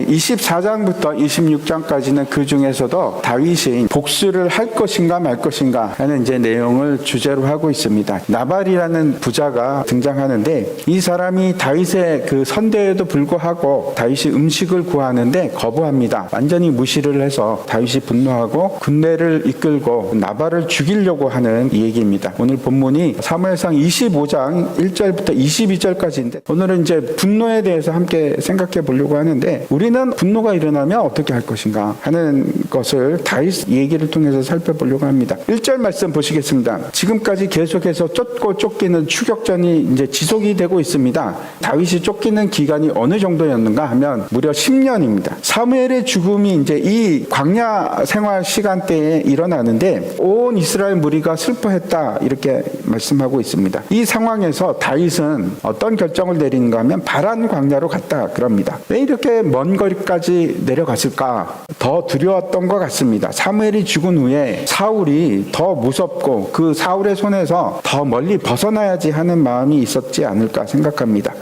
24장부터 26장까지는 그 중에서도 다윗이 복수를 할 것인가 말 것인가 하는 이제 내용을 주제로 하고 있습니다. 나발이라는 부자가 등장하는데 이 사람이 다윗의 그 선대에도 불구하고 다윗이 음식을 구하는데 거부합니다. 완전히 무시를 해서 다윗이 분노하고 군대를 이끌고 나발을 죽이려고 하는 이 얘기입니다. 오늘 본문이 사무엘상 25장 1절부터 22절까지인데 오늘은 이제 분노에 대해서 함께 생각해 보려고 하는데 우리는 분노가 일어나면 어떻게 할 것인가 하는 것을 다윗 얘기를 통해서 살펴보려고 합니다. 1절 말씀 보시겠습니다. 지금까지 계속해서 쫓고 쫓기는 추격전이 이제 지속이 되고 있습니다. 다윗이 쫓기는 기간이 어느 정도였는가 하면 무려 10년입니다. 사무엘의 죽음이 이제 이 광야 생활 시간대에 일어나는데 온 이스라엘 무리가 슬퍼했다 이렇게 말씀하고 있습니다. 이 상황에서 다윗은 어떤 결정을 내리는가 하면 바란 광야로 갔다 그럽니다. 왜 이렇게 먼 거리까지 내려갔을까? 더 두려웠던 것 같습니다. 사무엘이 죽은 후에 사울이 더 무섭고 그 사울의 손에서 더 멀리 벗어나야지 하는 마음이 있었지 않을까 생각합니다.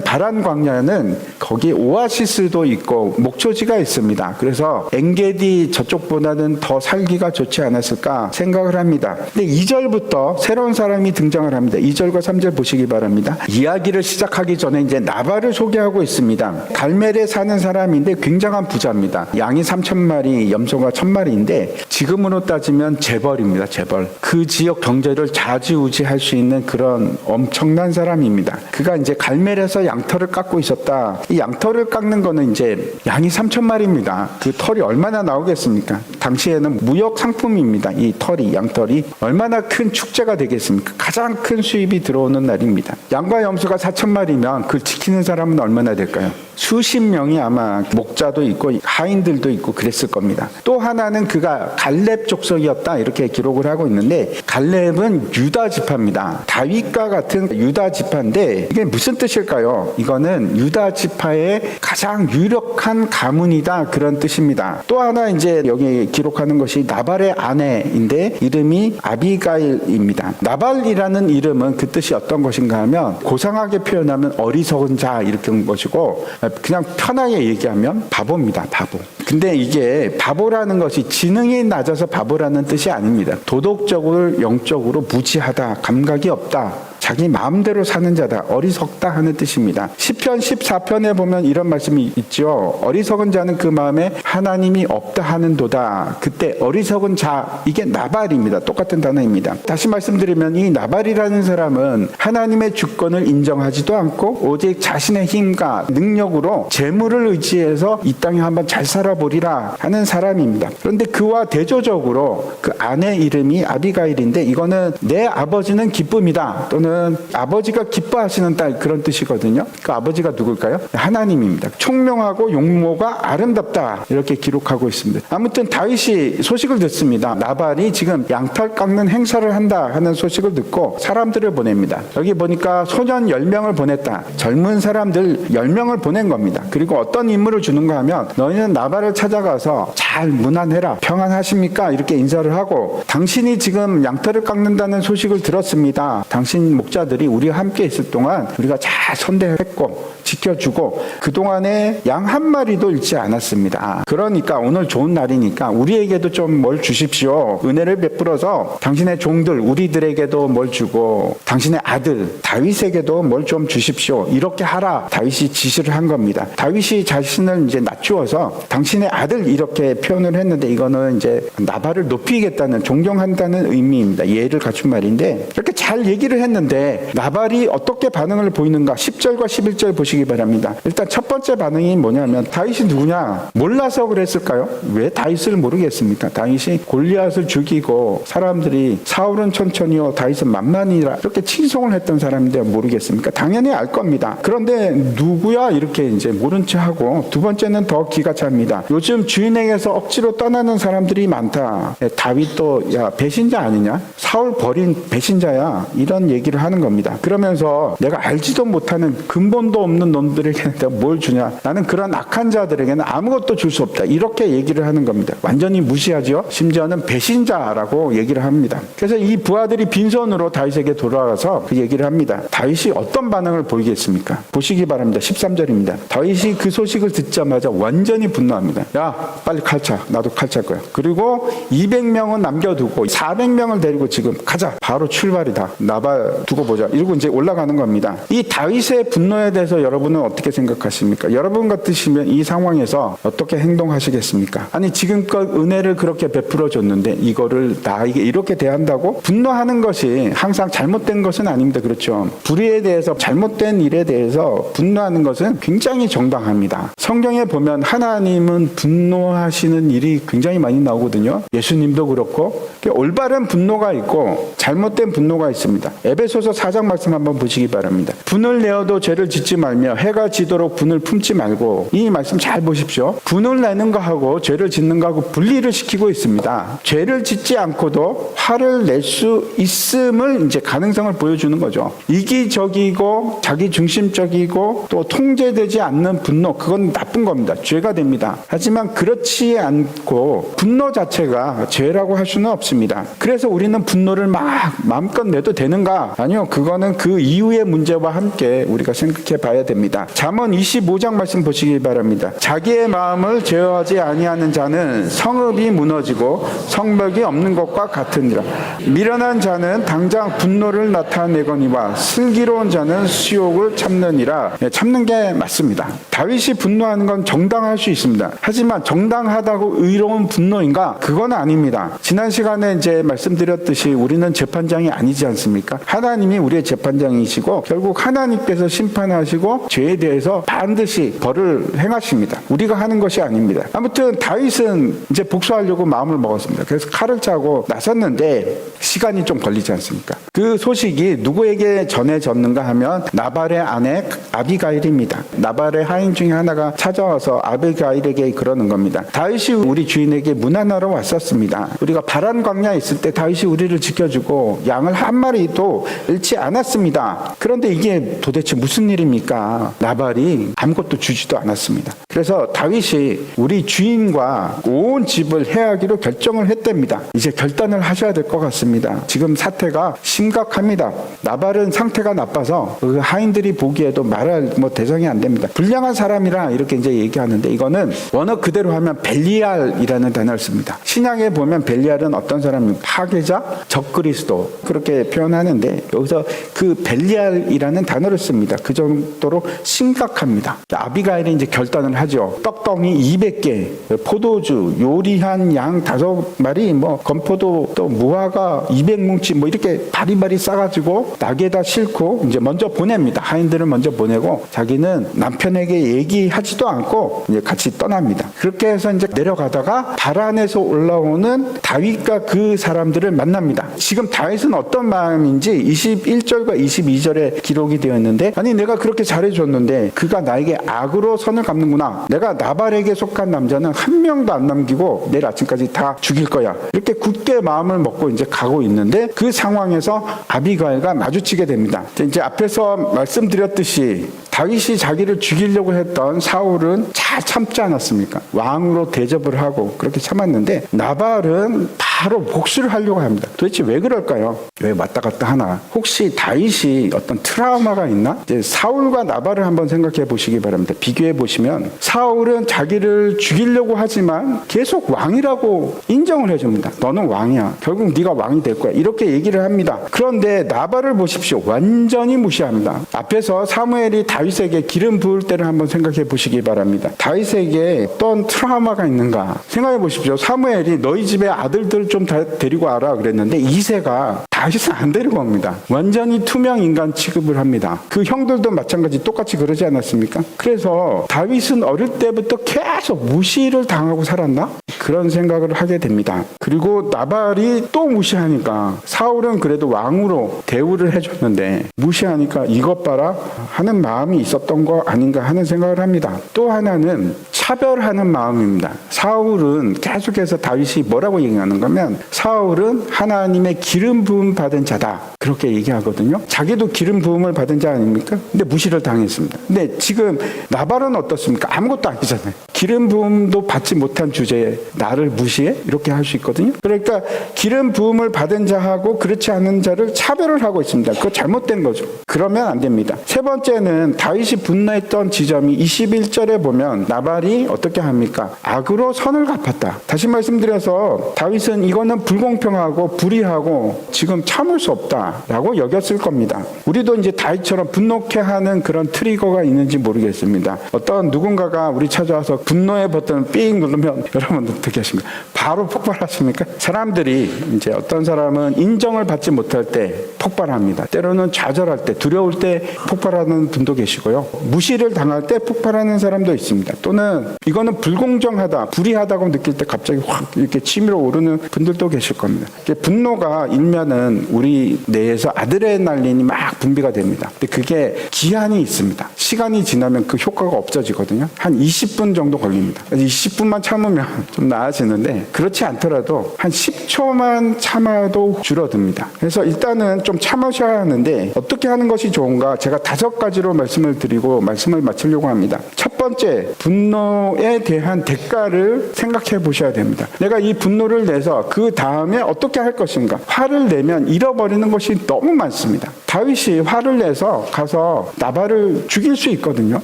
바란 광야는 거기 오아시스도 있고 목초지가 있습니다. 그래서 엔게디 저쪽보다는 더 살기가 좋지 않았을까 생각을 합니다. 근데 2절부터 새로운 사람이 등장을 합니다. 2절과 3절 보시기 바랍니다. 이야기를 시작하기 전에 이제 나발을 소개하고 있습니다. 갈멜에 사는 사람인데 굉장한 부자입니다. 양이 3,000마리, 염소가 1,000마리인데 지금으로 따지면 재벌입니다. 재벌. 그 지역 경제를 좌지우지할 수 있는 그런 엄청난 사람입니다. 그가 이제 갈멜에서 양털을 깎고 있었다. 이 양털을 깎는 거는 이제 양이 3,000마리입니다. 그 털이 얼마나 나오겠습니까? 당시에는 무역 상품입니다. 이 털이, 양털이 얼마나 큰 축제가 되겠습니까? 가장 큰 수입이 들어오는 날입니다. 양과 염소가 4,000마리면 그걸 지키는 사람은 얼마나 될까요? 수십 명이 아마 목자도 있고 하인들도 있고 그랬을 겁니다. 또 하나는 그가 갈렙 족속이었다 이렇게 기록을 하고 있는데 갈렙은 유다 지파입니다. 다윗과 같은 유다 지파인데 이게 무슨 뜻일까요? 이거는 유다 지파의 가장 유력한 가문이다 그런 뜻입니다. 또 하나 이제 여기 기록하는 것이 나발의 아내인데 이름이 아비가일입니다. 나발이라는 이름은 그 뜻이 어떤 것인가 하면 고상하게 표현하면 어리석은 자 이렇게 온 것이고 그냥 편하게 얘기하면 바보입니다. 바보. 근데 이게 바보라는 것이 지능이 낮아서 바보라는 뜻이 아닙니다. 도덕적으로 영적으로 무지하다, 감각이 없다. 자기 마음대로 사는 자다, 어리석다 하는 뜻입니다. 시편 14편에 보면 이런 말씀이 있죠. 어리석은 자는 그 마음에 하나님이 없다 하는도다. 그때 어리석은 자, 이게 나발입니다. 똑같은 단어입니다. 다시 말씀드리면 이 나발이라는 사람은 하나님의 주권을 인정하지도 않고 오직 자신의 힘과 능력으로 재물을 의지해서 이 땅에 한번 잘 살아보리라 하는 사람입니다. 그런데 그와 대조적으로 그 아내 이름이 아비가일인데 이거는 내 아버지는 기쁨이다 또는 아버지가 기뻐하시는 딸 그런 뜻이거든요. 그 아버지가 누굴까요? 하나님입니다. 총명하고 용모가 아름답다 이렇게 기록하고 있습니다. 아무튼 다윗이 소식을 듣습니다. 나발이 지금 양털 깎는 행사를 한다 하는 소식을 듣고 사람들을 보냅니다. 여기 보니까 소년 10명을 보냈다. 젊은 사람들 10명을 보낸 겁니다. 그리고 어떤 임무를 주는가 하면 너희는 나발을 찾아가서 잘 문안해라. 평안하십니까? 이렇게 인사를 하고 당신이 지금 양털을 깎는다는 소식을 들었습니다. 당신 목자들이 우리와 함께 있을 동안 우리가 잘 선대했고 지켜주고 그동안에 양 한 마리도 잃지 않았습니다. 그러니까 오늘 좋은 날이니까 우리에게도 좀 뭘 주십시오. 은혜를 베풀어서 당신의 종들 우리들에게도 뭘 주고 당신의 아들 다윗에게도 뭘 좀 주십시오. 이렇게 하라. 다윗이 지시를 한 겁니다. 다윗이 자신을 이제 낮추어서 당신의 아들 이렇게 표현을 했는데 이거는 이제 나발을 높이겠다는 존경한다는 의미입니다. 예를 갖춘 말인데 이렇게 잘 얘기를 했는데 나발이 어떻게 반응을 보이는가 10절과 11절 보시기 바랍니다. 일단 첫 번째 반응이 뭐냐면 다윗이 누구냐? 몰라서 그랬을까요? 왜 다윗을 모르겠습니까? 다윗이 골리앗을 죽이고 사람들이 사울은 천천히요 다윗은 만만이라 이렇게 칭송을 했던 사람인데 모르겠습니까? 당연히 알 겁니다. 그런데 누구야? 이렇게 이제 모른 체 하고 두 번째는 더 기가 찹니다. 요즘 주인에게서 억지로 떠나는 사람들이 많다. 다윗도 야 배신자 아니냐? 사울 버린 배신자야. 이런 얘기를 얘기를 하는 겁니다. 그러면서 내가 알지도 못하는 근본도 없는 놈들에게 내가 뭘 주냐? 나는 그런 악한 자들에게는 아무것도 줄 수 없다. 이렇게 얘기를 하는 겁니다. 완전히 무시하죠. 심지어는 배신자라고 얘기를 합니다. 그래서 이 부하들이 빈손으로 다윗에게 돌아가서 그 얘기를 합니다. 다윗이 어떤 반응을 보이겠습니까? 보시기 바랍니다. 13절입니다. 다윗이 그 소식을 듣자마자 완전히 분노합니다. 야, 빨리 칼차. 나도 칼찰 거야. 그리고 200명은 남겨두고 400명을 데리고 지금 가자. 바로 출발이다. 나발 두고 보자. 이러고 이제 올라가는 겁니다. 이 다윗의 분노에 대해서 여러분은 어떻게 생각하십니까? 여러분 같으시면 이 상황에서 어떻게 행동하시겠습니까? 아니 지금껏 은혜를 그렇게 베풀어 줬는데 이거를 나에게 이렇게 대한다고? 분노하는 것이 항상 잘못된 것은 아닙니다. 그렇죠? 불의에 대해서 잘못된 일에 대해서 분노하는 것은 굉장히 정당합니다. 성경에 보면 하나님은 분노하시는 일이 굉장히 많이 나오거든요. 예수님도 그렇고 올바른 분노가 있고 잘못된 분노가 있습니다. 에베소서 4장 말씀 한번 보시기 바랍니다. 분을 내어도 죄를 짓지 말며 해가 지도록 분을 품지 말고, 이 말씀 잘 보십시오. 분을 내는 거하고 죄를 짓는 거하고 분리를 시키고 있습니다. 죄를 짓지 않고도 화를 낼 수 있음을 이제 가능성을 보여주는 거죠. 이기적이고 자기중심적이고 또 통제되지 않는 분노, 그건 나쁜 겁니다. 죄가 됩니다. 하지만 그렇지 않고 분노 자체가 죄라고 할 수는 없습니다. 그래서 우리는 분노를 막 마음껏 내도 되는가? 아니요. 그거는 그 이후의 문제와 함께 우리가 생각해 봐야 됩니다. 잠언 25장 말씀 보시기 바랍니다. 자기의 마음을 제어하지 아니하는 자는 성읍이 무너지고 성벽이 없는 것과 같으니라. 미련한 자는 당장 분노를 나타내거니와 슬기로운 자는 수욕을 참느니라. 참는 게 맞습니다. 다윗이 분노하는 건 정당할 수 있습니다. 하지만 정당하다고 의로운 분노인가? 그건 아닙니다. 지난 시간에 이제 말씀드렸듯이 우리는 재판장이 아니지 않습니까? 하나님이 우리의 재판장이시고 결국 하나님께서 심판하시고 죄에 대해서 반드시 벌을 행하십니다. 우리가 하는 것이 아닙니다. 아무튼 다윗은 이제 복수하려고 마음을 먹었습니다. 그래서 칼을 차고 나섰는데 시간이 좀 걸리지 않습니까? 그 소식이 누구에게 전해졌는가 하면 나발의 아내 아비가일입니다. 나발의 하인 중에 하나가 찾아와서 아비가일에게 그러는 겁니다. 다윗이 우리 주인에게 문안하러 왔었습니다. 우리가 바란 광야에 있을 때 다윗이 우리를 지켜주고 양을 한 마리도 잃지 않았습니다. 그런데 이게 도대체 무슨 일입니까? 나발이 아무것도 주지도 않았습니다. 그래서 다윗이 우리 주인과 온 집을 해하기로 결정을 했답니다. 이제 결단을 하셔야 될 것 같습니다. 지금 사태가 심각합니다. 나발은 상태가 나빠서 그 하인들이 보기에도 말할 대상이 안 됩니다. 불량한 사람이라 이렇게 이제 얘기하는데 이거는 원어 그대로 하면 벨리알이라는 단어를 씁니다. 신약에 보면 벨리알은 어떤 사람이 파괴자, 적그리스도 그렇게 표현하는데 여기서 그 벨리알이라는 단어를 씁니다. 그 정도로 심각합니다. 아비가일이 이제 결단을 하죠. 떡덩이 200개, 포도주, 요리한 양 5마리, 건포도 또 무화과 200뭉치 이렇게 바리바리 싸가지고 낙에다 싣고 이제 먼저 보냅니다. 하인들을 먼저 보내고 자기는 남편에게 얘기하지도 않고 이제 같이 떠납니다. 그렇게 해서 이제 내려가다가 바란에서 올라오는 다윗과 그 사람들을 만납니다. 지금 다윗은 어떤 마음인지 21절과 22절에 기록이 되어 있는데, 아니 내가 그렇게 잘해줬는데 그가 나에게 악으로 선을 갚는구나. 내가 나발에게 속한 남자는 한 명도 안 남기고 내일 아침까지 다 죽일 거야. 이렇게 굳게 마음을 먹고 이제 가고 있는데 그 상황에서 아비가일과 마주치게 됩니다. 이제 앞에서 말씀드렸듯이 다윗이 자기를 죽이려고 했던 사울은 잘 참지 않았습니까? 왕으로 대접을 하고 그렇게 참았는데 나발은 바로 복수를 하려고 합니다. 도대체 왜 그럴까요? 왜 왔다 갔다 하나? 혹시 다윗이 어떤 트라우마가 있나? 이제 사울과 나발을 한번 생각해 보시기 바랍니다. 비교해 보시면 사울은 자기를 죽이려고 하지만 계속 왕이라고 인정을 해줍니다. 너는 왕이야. 결국 네가 왕이 될 거야. 이렇게 얘기를 합니다. 그런데 나발을 보십시오. 완전히 무시합니다. 앞에서 사무엘이 다윗에게 기름 부을 때를 한번 생각해 보시기 바랍니다. 다윗에게 어떤 트라우마가 있는가? 생각해 보십시오. 사무엘이 너희 집의 아들들 좀 데리고 와라 그랬는데 이새가 다윗은 안 데리고 옵니다. 완전히 투명 인간 취급을 합니다. 그 형들도 마찬가지 똑같이 그러지 않았습니까? 그래서 다윗은 어릴 때부터 계속 무시를 당하고 살았나? 그런 생각을 하게 됩니다. 그리고 나발이 또 무시하니까 사울은 그래도 왕으로 대우를 해줬는데 무시하니까 이것 봐라 하는 마음이 있었던 거 아닌가 하는 생각을 합니다. 또 하나는 차별하는 마음입니다. 사울은 계속해서 다윗이 뭐라고 얘기하는 거면 사울은 하나님의 기름 부음 받은 자다. 그렇게 얘기하거든요. 자기도 기름 부음을 받은 자 아닙니까? 근데 무시를 당했습니다. 근데 지금 나발은 어떻습니까? 아무것도 아니잖아요. 기름 부음도 받지 못한 주제에 나를 무시해? 이렇게 할 수 있거든요. 그러니까 기름 부음을 받은 자하고 그렇지 않은 자를 차별을 하고 있습니다. 그거 잘못된 거죠. 그러면 안 됩니다. 세 번째는 다윗이 분노했던 지점이 21절에 보면 나발이 어떻게 합니까? 악으로 선을 갚았다. 다시 말씀드려서 다윗은 이거는 불공평하고 불의하고 지금 참을 수 없다라고 여겼을 겁니다. 우리도 이제 다윗처럼 분노케 하는 그런 트리거가 있는지 모르겠습니다. 어떤 누군가가 우리 찾아와서 분노의 버튼을 삥 누르면 여러분 어떻게 하십니까? 바로 폭발하십니까? 사람들이 이제 어떤 사람은 인정을 받지 못할 때 폭발합니다. 때로는 좌절할 때, 두려울 때 폭발하는 분도 계시고요. 무시를 당할 때 폭발하는 사람도 있습니다. 또는 이거는 불공정하다, 불의하다고 느낄 때 갑자기 확 이렇게 치밀어 오르는 분들도 계실 겁니다. 분노가 일면은 우리 뇌에서 아드레날린이 막 분비가 됩니다. 근데 그게 기한이 있습니다. 시간이 지나면 그 효과가 없어지거든요. 한 20분 정도 걸립니다. 20분만 참으면 좀 나아지는데 그렇지 않더라도 한 10초만 참아도 줄어듭니다. 그래서 일단은 좀 참으셔야 하는데 어떻게 하는 것이 좋은가? 제가 5가지로 말씀을 드리고 말씀을 마치려고 합니다. 첫 번째, 분노에 대한 대가를 생각해 보셔야 됩니다. 내가 이 분노를 내서 그 다음에 어떻게 할 것인가? 화를 내면 잃어버리는 것이 너무 많습니다. 다윗이 화를 내서 가서 나발을 죽일 수 있거든요.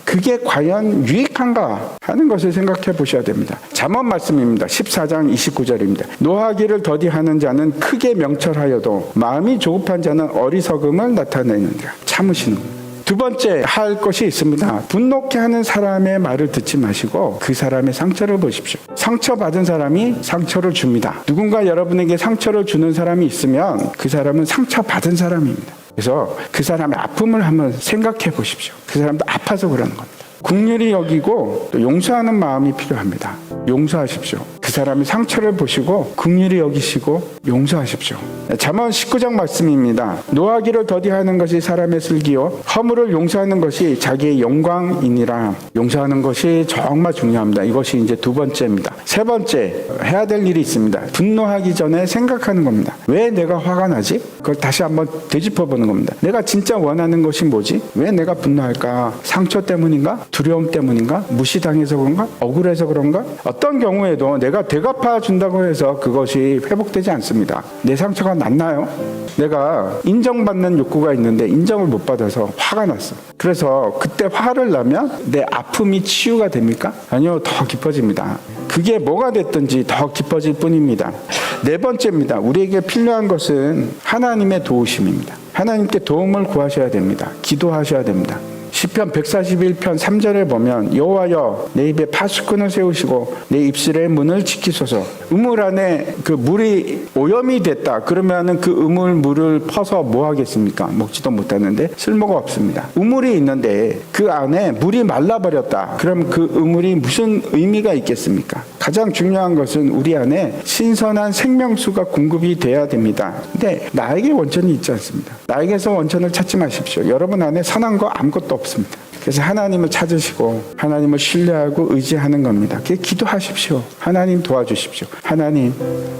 그게 과연 유익한가 하는 것을 생각해 보셔야 됩니다. 잠언 말씀입니다. 14장 29절입니다. 노하기를 더디하는 자는 크게 명철하여도 마음이 조급한 자는 어리석음을 나타내느니라. 참으시는 겁니다. 두 번째 할 것이 있습니다. 분노케 하는 사람의 말을 듣지 마시고 그 사람의 상처를 보십시오. 상처받은 사람이 상처를 줍니다. 누군가 여러분에게 상처를 주는 사람이 있으면 그 사람은 상처받은 사람입니다. 그래서 그 사람의 아픔을 한번 생각해 보십시오. 그 사람도 아파서 그러는 겁니다. 긍휼히 여기고 또 용서하는 마음이 필요합니다. 용서하십시오. 그 사람의 상처를 보시고 긍휼히 여기시고 용서하십시오. 잠언 19장 말씀입니다. 노하기를 더디하는 것이 사람의 슬기요 허물을 용서하는 것이 자기의 영광이니라. 용서하는 것이 정말 중요합니다. 이것이 이제 두 번째입니다. 세 번째 해야 될 일이 있습니다. 분노하기 전에 생각하는 겁니다. 왜 내가 화가 나지? 그걸 다시 한번 되짚어보는 겁니다. 내가 진짜 원하는 것이 뭐지? 왜 내가 분노할까? 상처 때문인가? 두려움 때문인가? 무시당해서 그런가? 억울해서 그런가? 어떤 경우에도 내가 되갚아 준다고 해서 그것이 회복되지 않습니다. 내 상처가 났나요? 내가 인정받는 욕구가 있는데 인정을 못 받아서 화가 났어. 그래서 그때 화를 나면 내 아픔이 치유가 됩니까? 아니요, 더 깊어집니다. 그게 뭐가 됐든지 더 깊어질 뿐입니다. 네 번째입니다. 우리에게 필요한 것은 하나님의 도우심입니다. 하나님께 도움을 구하셔야 됩니다. 기도하셔야 됩니다. 시편 141편 3절에 보면 여호와여 내 입에 파수꾼을 세우시고 내 입술의 문을 지키소서. 우물 안에 그 물이 오염이 됐다. 그러면은 그 우물 물을 퍼서 뭐 하겠습니까? 먹지도 못하는데 쓸모가 없습니다. 우물이 있는데 그 안에 물이 말라버렸다. 그럼 그 우물이 무슨 의미가 있겠습니까? 가장 중요한 것은 우리 안에 신선한 생명수가 공급이 돼야 됩니다. 근데 나에게 원천이 있지 않습니다. 나에게서 원천을 찾지 마십시오. 여러분 안에 선한 거 아무것도 없습니다. 그래서 하나님을 찾으시고 하나님을 신뢰하고 의지하는 겁니다. 기도하십시오. 하나님 도와주십시오. 하나님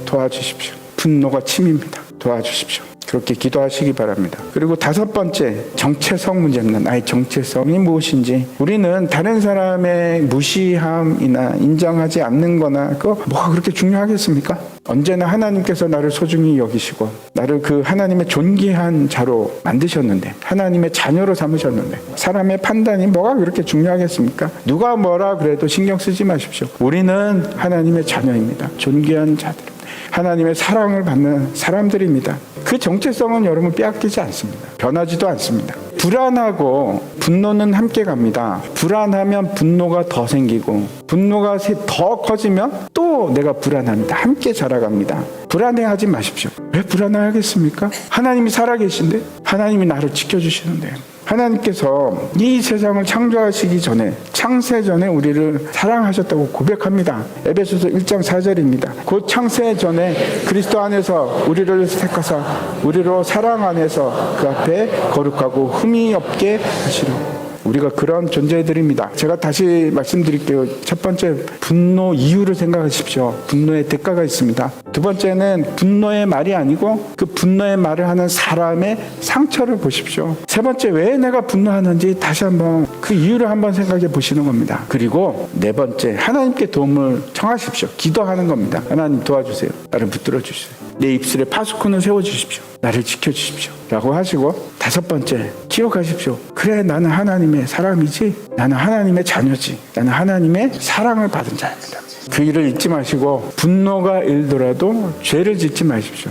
도와주십시오. 분노가 침입니다. 도와주십시오. 그렇게 기도하시기 바랍니다. 그리고 다섯 번째, 정체성 문제입니다. 나의 정체성이 무엇인지. 우리는 다른 사람의 무시함이나 인정하지 않는 거나 그거 뭐가 그렇게 중요하겠습니까? 언제나 하나님께서 나를 소중히 여기시고 나를 그 하나님의 존귀한 자로 만드셨는데 하나님의 자녀로 삼으셨는데 사람의 판단이 뭐가 그렇게 중요하겠습니까? 누가 뭐라 그래도 신경 쓰지 마십시오. 우리는 하나님의 자녀입니다. 존귀한 자들. 하나님의 사랑을 받는 사람들입니다. 그 정체성은 여러분 빼앗기지 않습니다. 변하지도 않습니다. 불안하고 분노는 함께 갑니다. 불안하면 분노가 더 생기고 분노가 더 커지면 또 내가 불안합니다. 함께 자라갑니다. 불안해하지 마십시오. 왜 불안해하겠습니까? 하나님이 살아계신데 하나님이 나를 지켜주시는데 하나님께서 이 세상을 창조하시기 전에, 창세 전에 우리를 사랑하셨다고 고백합니다. 에베소서 1장 4절입니다. 곧 창세 전에 그리스도 안에서 우리를 택하사 우리로 사랑 안에서 그 앞에 거룩하고 흠이 없게 하시려. 우리가 그런 존재들입니다. 제가 다시 말씀드릴게요. 첫 번째, 분노 이유를 생각하십시오. 분노의 대가가 있습니다. 두 번째는 분노의 말이 아니고 그 분노의 말을 하는 사람의 상처를 보십시오. 세 번째, 왜 내가 분노하는지 다시 한번 그 이유를 한번 생각해 보시는 겁니다. 그리고 네 번째, 하나님께 도움을 청하십시오. 기도하는 겁니다. 하나님 도와주세요. 나를 붙들어 주세요. 내 입술에 파수꾼을 세워주십시오. 나를 지켜주십시오. 라고 하시고, 다섯 번째, 기억하십시오. 그래, 나는 하나님의 사람이지, 나는 하나님의 자녀지, 나는 하나님의 사랑을 받은 자입니다. 그 일을 잊지 마시고 분노가 일더라도 죄를 짓지 마십시오.